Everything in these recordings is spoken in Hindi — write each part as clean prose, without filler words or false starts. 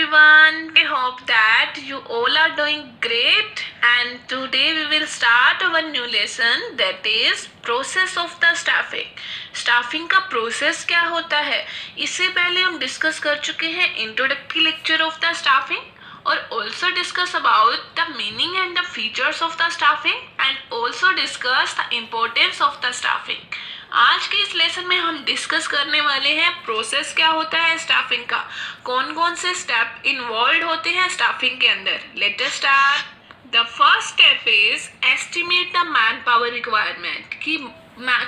everyone. I hope that you all are doing great. And today we will start our new lesson, that is process of the staffing. Staffing का process क्या होता है, इससे पहले हम डिस्कस कर चुके हैं introductory lecture of the staffing और also discuss about the meaning and the features of the staffing and also discuss the importance of the staffing. आज के इस लेसन में हम डिस्कस करने वाले हैं प्रोसेस क्या होता है स्टाफिंग का, कौन कौन से स्टेप इन्वॉल्व होते हैं स्टाफिंग के अंदर. Let us start. The first step is estimate the man power requirement, कि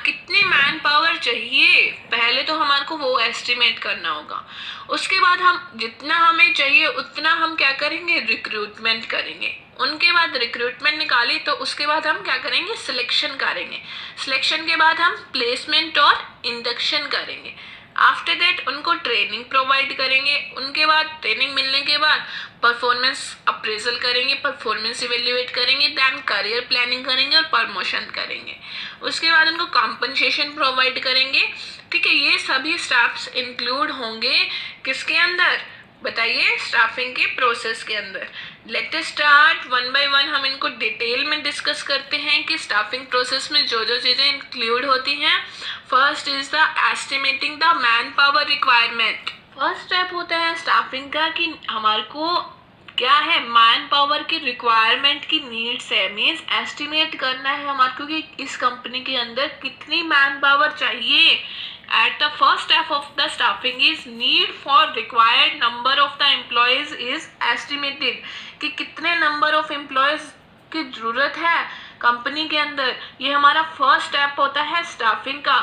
कितने मैन पावर चाहिए, पहले तो हमारे को वो एस्टिमेट करना होगा. उसके बाद हम जितना हमें चाहिए उतना हम क्या करेंगे, रिक्रूटमेंट करेंगे. उनके बाद रिक्रूटमेंट निकाली तो उसके बाद हम क्या करेंगे, सिलेक्शन करेंगे. सिलेक्शन के बाद हम प्लेसमेंट और इंडक्शन करेंगे. आफ्टर दैट उनको ट्रेनिंग प्रोवाइड करेंगे. उनके बाद ट्रेनिंग मिलने के बाद परफॉर्मेंस अप्रेजल करेंगे, परफॉर्मेंस इवेल्युएट करेंगे, देन करियर प्लानिंग करेंगे और प्रमोशन करेंगे. उसके बाद उनको कॉम्पनसेशन प्रोवाइड करेंगे. ठीक है, ये सभी स्टेप्स इंक्लूड होंगे किसके अंदर, बताइए, स्टाफिंग के प्रोसेस के अंदर. Let us start one by one. हम इनको डिटेल में डिस्कस करते हैं कि स्टाफिंग प्रोसेस में जो जो चीज़ें इंक्लूड होती हैं. First is the estimating the man power requirement. First step होता है स्टाफिंग का कि हमारे को क्या है, मैन पावर की रिक्वायरमेंट की नीड्स है, मीन्स एस्टिमेट करना है हमारे को कि इस कंपनी के अंदर कितनी मैन पावर चाहिए. At the first step of the staffing is need for required number of the employees is estimated, कि कितने number of employees की जरूरत है कंपनी के अंदर. ये हमारा फर्स्ट स्टेप होता है स्टाफिंग का.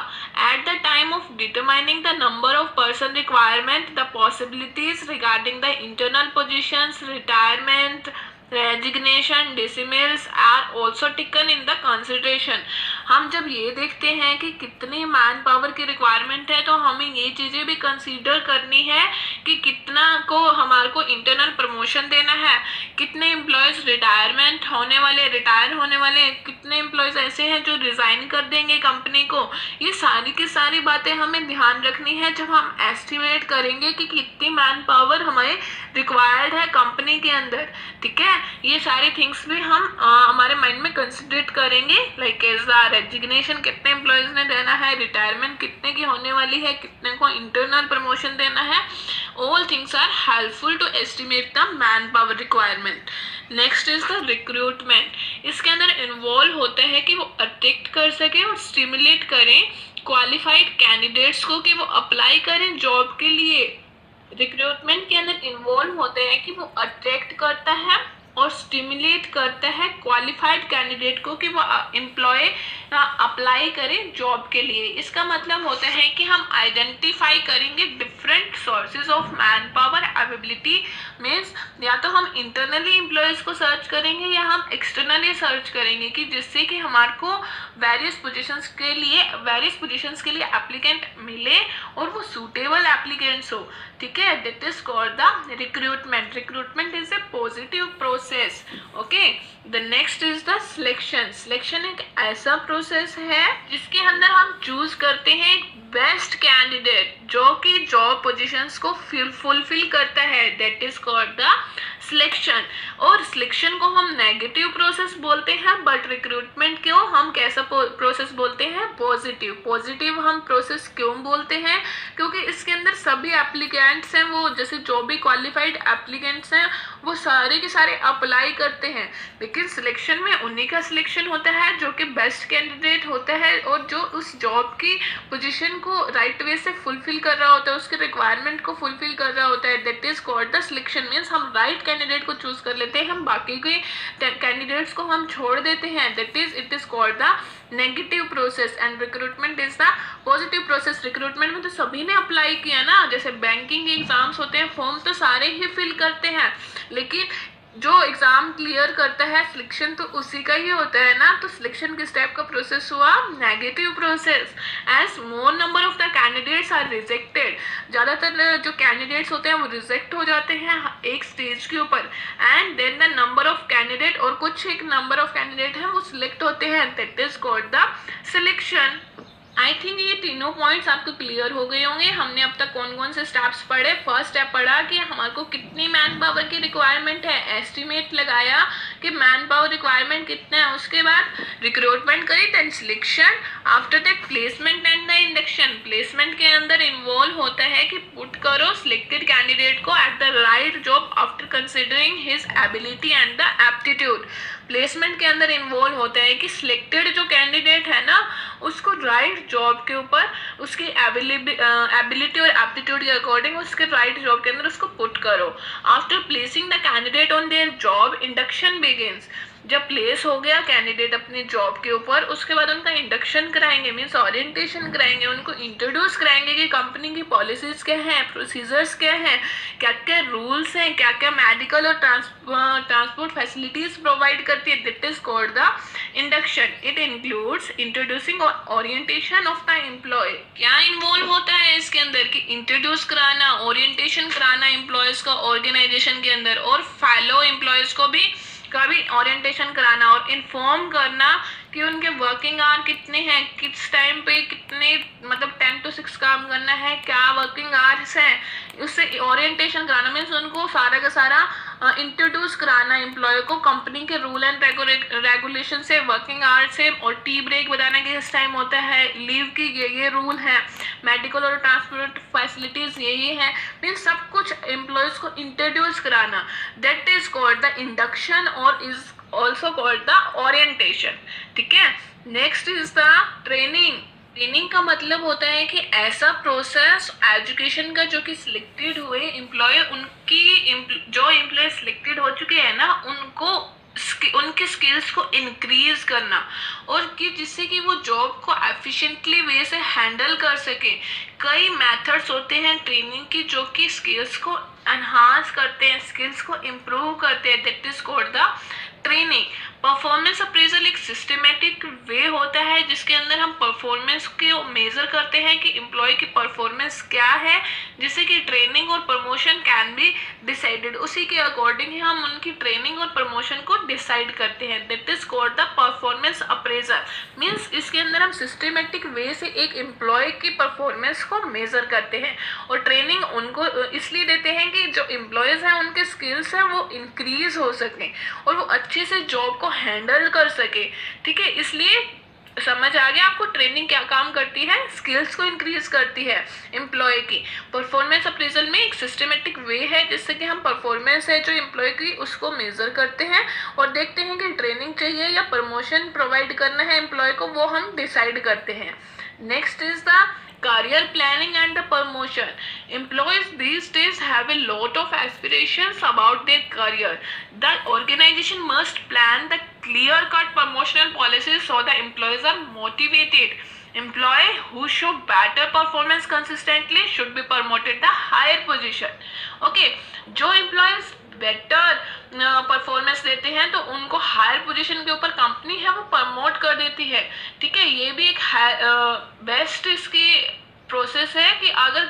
At the time of determining the number of person requirement, the possibilities regarding the internal positions, retirement, resignation, dismiss are also taken in the consideration. हम जब ये देखते हैं कि कितनी मैन पावर की रिक्वायरमेंट है तो हमें ये चीज़ें भी कंसीडर करनी है कि कितना को हमारे को इंटरनल प्रमोशन देना है, कितने एम्प्लॉयज़ रिटायर होने वाले, कितने एम्प्लॉयज़ ऐसे हैं जो रिज़ाइन कर देंगे कंपनी को. ये सारी की सारी बातें हमें ध्यान रखनी है जब हम एस्टिमेट करेंगे कि कितनी मैन पावर हमें रिक्वायर्ड है कंपनी के अंदर. ठीक है, ये सारी थिंग्स भी हम हमारे माइंड में कंसिडरेट करेंगे. लाइक एज द रेजिग्नेशन कितने एम्प्लॉयज ने देना है, रिटायरमेंट कितने की होने वाली है, कितने को इंटरनल प्रमोशन देना है. All things are helpful to estimate the man power requirement. Next is the recruitment. इसके अंदर इन्वॉल्व होता है कि वो अट्रैक्ट कर सके और स्टिमुलेट करें क्वालिफाइड कैंडिडेट्स को कि वो अप्लाई करें जॉब के लिए. रिक्रूटमेंट के अंदर इन्वॉल्व होते हैं कि वो अट्रैक्ट करता है और स्टिमुलेट करता है क्वालिफाइड कैंडिडेट को कि वो एम्प्लॉय अप्लाई करें जॉब के लिए. इसका मतलब होता है कि हम आइडेंटिफाई करेंगे different sources of man power availability. Means या तो हम इंटरनली एम्प्लॉयज़ को सर्च करेंगे या हम एक्सटर्नली सर्च करेंगे कि जिससे कि हमारे को वेरियस पोजीशंस के लिए एप्लीकेंट मिले और वो सूटेबल एप्लीकेंट्स हो. ठीक है, that is called the recruitment. Recruitment is a positive process. Okay, the next is the selection. Selection एक ऐसा प्रोसेस है जिसके अंदर हम चूज करते हैं बेस्ट कैंडिडेट जो कि जॉब पोजीशंस को फुलफिल करता है. That is called the selection. और सिलेक्शन को हम नेगेटिव प्रोसेस बोलते हैं, बट रिक्रूटमेंट को हम कैसा प्रोसेस बोलते हैं, पॉजिटिव. पॉजिटिव हम प्रोसेस क्यों बोलते हैं, क्योंकि इसके अंदर सभी एप्लीकेंट्स हैं, वो जैसे जो भी क्वालिफाइड एप्लीकेंट्स हैं वो सारे के सारे अप्लाई करते हैं. लेकिन सिलेक्शन में उन्हीं का सिलेक्शन होता है जो कि बेस्ट कैंडिडेट होता है और जो उस जॉब की पोजीशन को राइट वे से फुलफिल कर रहा होता है, उसके रिक्वायरमेंट को फुलफिल कर रहा होता है. That is called the selection. Means हम राइट कैंडिडेट को चूज कर लेते हैं, हम बाकी के कैंडिडेट्स को हम छोड़ देते हैं. That is it is called the negative process and recruitment is the positive process. Recruitment में तो सभी ने अप्लाई किया ना, जैसे बैंकिंग एग्जाम्स होते हैं, फॉर्म तो सारे ही फिल करते हैं, लेकिन जो एग्जाम क्लियर करता है सिलेक्शन तो उसी का ही होता है ना. तो सिलेक्शन किस टाइप का प्रोसेस हुआ, negative process. As more number of the candidates are rejected, ज़्यादातर जो कैंडिडेट्स होते हैं वो रिजेक्ट हो जाते हैं एक स्टेज के ऊपर. And then the number of candidate, और कुछ एक नंबर ऑफ कैंडिडेट हैं वो सिलेक्ट होते हैं. That is called the selection. I think ये तीनों पॉइंट्स आपको क्लियर हो गए होंगे। हमने अब तक कौन कौन से स्टेप्स पढ़े। फर्स्ट स्टेप पढ़ा कि हमारे को कितनी मैन पावर की रिक्वायरमेंट है, एस्टिमेट लगाया कि मैन पावर रिक्वायरमेंट कितना है, उसके बाद रिक्रूटमेंट करी, then selection, after that placement and the induction. Placement के अंदर इन्वॉल्व होता है कि पुट करो सिलेक्टेड कैंडिडेट को at the right job after considering his ability and the aptitude. Placement के अंदर इन्वॉल्व होता है कि सिलेक्टेड जो कैंडिडेट है ना, उसको राइट जॉब के ऊपर उसकी एबिलिटी और एप्टीट्यूड के अकॉर्डिंग उसके राइट जॉब के अंदर उसको पुट करो। After placing the candidate on their job, induction begins. जब प्लेस हो गया कैंडिडेट अपनी जॉब के ऊपर, उसके बाद उनका इंडक्शन कराएंगे, मीन्स ओरिएंटेशन कराएंगे, उनको इंट्रोड्यूस कराएंगे कि कंपनी की पॉलिसीज क्या हैं, प्रोसीजर्स क्या हैं, क्या क्या रूल्स हैं, क्या क्या मेडिकल और ट्रांसपोर्ट फैसिलिटीज प्रोवाइड करती है। That is called the induction. It includes introducing और ओरिएंटेशन ऑफ द एम्प्लॉय। क्या इन्वॉल्व होता है इसके अंदर कि इंट्रोड्यूस कराना, ओरिएंटेशन कराना एम्प्लॉयज का ऑर्गेनाइजेशन के अंदर, और फैलो एम्प्लॉयज को भी कभी ओरिएंटेशन कराना और इन्फॉर्म करना कि उनके वर्किंग आवर कितने हैं, किस टाइम पे कितने, मतलब 10 to 6 काम करना है, क्या वर्किंग आवर्स हैं, उससे ओरिएंटेशन कराना। मीन्स उनको सारा का सारा इंट्रोड्यूस कराना एम्प्लॉय को कंपनी के रूल एंड रेगुलेशन से, वर्किंग आवर्स से, और टी ब्रेक बताना कि इस टाइम होता है, लीव की ये रूल है, मेडिकल और ट्रांसपोर्ट फैसिलिटीज ये है। मीन्स सब कुछ एम्प्लॉयज को इंट्रोड्यूस कराना। That is called the induction और is also called the orientation. ठीक है। Next is the training. Training का मतलब होता है कि ऐसा प्रोसेस एजुकेशन का जो कि सिलेक्टेड हुए एम्प्लॉय, उनकी जो एम्प्लॉय सिलेक्टेड हो चुके हैं ना, उनको उनके स्किल्स को इंक्रीज करना, और कि जिससे कि वो जॉब को एफिशिएंटली वे से हैंडल कर सके। कई मेथड्स होते हैं ट्रेनिंग की जो कि स्किल्स को एनहांस करते हैं, स्किल्स को इम्प्रूव करते हैं। That is called the training. Performance appraisal एक सिस्टमेटिक वे होता है जिसके अंदर हम परफॉर्मेंस को मेजर करते हैं कि एम्प्लॉय की परफॉर्मेंस क्या है, जिससे कि ट्रेनिंग और प्रमोशन कैन बी डिसाइडेड। उसी के अकॉर्डिंग ही हम उनकी ट्रेनिंग और प्रमोशन को डिसाइड करते हैं। That is called the performance appraisal. Means इसके अंदर हम सिस्टमेटिक वे से एक एम्प्लॉय की परफॉर्मेंस को मेजर करते हैं, और ट्रेनिंग उनको इसलिए देते हैं कि जो एम्प्लॉयज हैं उनके स्किल्स हैं वो इंक्रीज हो सकें और वो अच्छे से जॉब को हैंडल कर सके। ठीक है, इसलिए समझ आ गया आपको ट्रेनिंग क्या काम करती है, स्किल्स को इंक्रीज करती है एम्प्लॉय की। परफॉर्मेंस अप्रेजल में एक सिस्टमेटिक वे है जिससे कि हम परफॉर्मेंस है जो एम्प्लॉय की उसको मेजर करते हैं और देखते हैं कि ट्रेनिंग चाहिए या प्रमोशन प्रोवाइड करना है एम्प्लॉय को, वो हम डिसाइड करते हैं। Next is the career planning and the promotion. Employees these days have a lot of aspirations about their career. The organization must plan the clear-cut promotional policies so the employees are motivated. Employee who show better performance consistently should be promoted the higher position. Okay, जो employees बेटर परफॉर्मेंस देते हैं तो उनको हायर पोजीशन के ऊपर कंपनी है वो प्रमोट कर देती है। ठीक है, ये भी एक बेस्ट इसकी प्रोसेस है कि अगर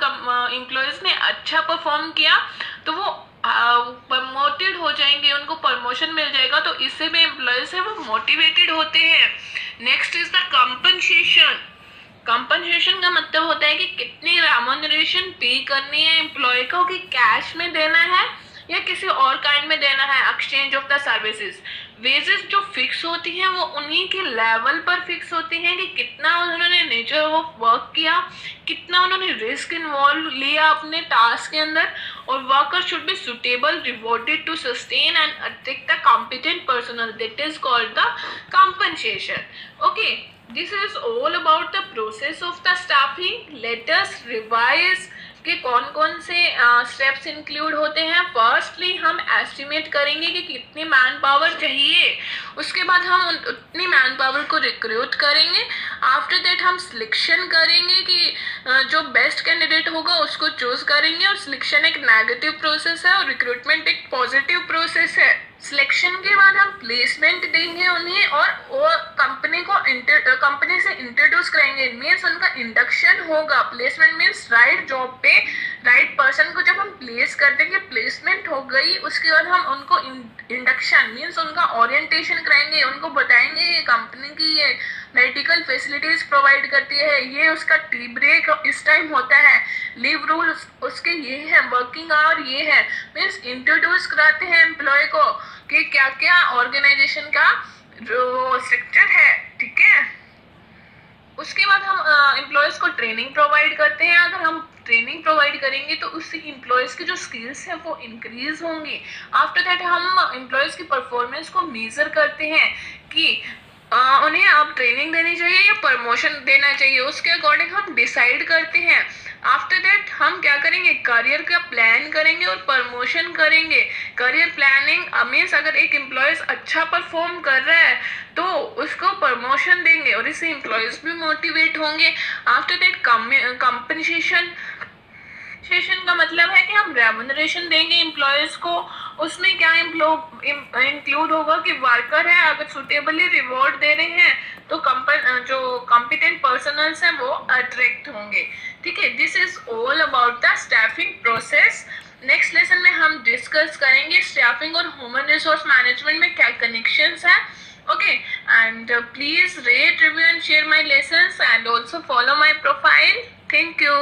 एम्प्लॉयज ने अच्छा परफॉर्म किया तो वो प्रमोटेड हो जाएंगे, उनको प्रमोशन मिल जाएगा, तो इससे भी एम्प्लॉयज है वो मोटिवेटेड होते हैं। Next is the compensation. Compensation का मतलब होता है कि कितनी रेम्यूनरेशन पे करनी है एम्प्लॉय को, कि कैश में देना है या किसी और काइंड में देना है, exchange of the services. Wages जो फिक्स होती हैं वो उन्हीं के लेवल पर फिक्स होती हैं कि कितना उन्होंने नेचर ऑफ वर्क किया, कितना उन्होंने रिस्क इन्वॉल्व लिया अपने टास्क के अंदर, और worker should be suitable rewarded to sustain and attract the competent personal. That is called the compensation. Okay, this is all about the process of the staffing. Let us revise कि कौन कौन से स्टेप्स इंक्लूड होते हैं। फर्स्टली हम एस्टिमेट करेंगे कि कितनी मैन पावर चाहिए, उसके बाद हम उतनी मैन पावर को रिक्रूट करेंगे। आफ्टर दैट हम सिलेक्शन करेंगे कि जो बेस्ट कैंडिडेट होगा उसको चूज करेंगे, और सिलेक्शन एक नेगेटिव प्रोसेस है और रिक्रूटमेंट एक पॉजिटिव प्रोसेस है। सिलेक्शन के बाद हम प्लेसमेंट देंगे उन्हें और वो कंपनी से इंट्रोड्यूस करेंगे, मीन्स उनका इंडक्शन होगा। प्लेसमेंट मीन्स राइट जॉब पे राइट पर्सन को जब हम प्लेस कर देंगे, प्लेसमेंट हो गई, उसके बाद हम उनको इंडक्शन मीन्स उनका ओरिएंटेशन कराएंगे, उनको बताएंगे ये कंपनी की ये मेडिकल फैसिलिटीज प्रोवाइड करती है, ये उसका टी ब्रेक इस टाइम होता है, लीव रूल्स उसके ये है, वर्किंग आवर ये है, मीन्स इंट्रोड्यूस कराते हैं एम्प्लॉय को कि क्या क्या ऑर्गेनाइजेशन का जो स्ट्रक्चर है, ठीक है। उसके बाद हम एम्प्लॉयज़ को ट्रेनिंग प्रोवाइड करते हैं। अगर हम ट्रेनिंग प्रोवाइड करेंगे तो उससे एम्प्लॉयज़ की जो स्किल्स हैं वो इंक्रीज होंगी। आफ्टर दैट हम एम्प्लॉयज़ की परफॉर्मेंस को मेज़र करते हैं कि उन्हें अब ट्रेनिंग देनी चाहिए या प्रमोशन देना चाहिए, उसके अकॉर्डिंग हम डिसाइड करते हैं। आफ्टर दैट हम क्या करेंगे, करियर का प्लान करेंगे और प्रमोशन करेंगे। करियर प्लानिंग मीन्स अगर एक एम्प्लॉयज़ अच्छा परफॉर्म कर रहा है तो उसको प्रमोशन देंगे और इससे एम्प्लॉयज़ भी मोटिवेट होंगे। आफ्टर दैट कंपनसेशन सेशन का मतलब है कि हम रेमुनरेशन देंगे एम्प्लॉयज़ को। उसमें क्या इंक्लूड होगा कि वर्कर है अगर सुटेबली रिवॉर्ड दे रहे हैं तो जो कॉम्पिटेंट पर्सनल्स हैं वो अट्रैक्ट होंगे, ठीक है। This is all about the staffing process. Next lesson में हम डिस्कस करेंगे स्टाफिंग और ह्यूमन रिसोर्स मैनेजमेंट में क्या कनेक्शंस है। Okay, and please rate, review and share my lessons and also follow my profile. Thank you.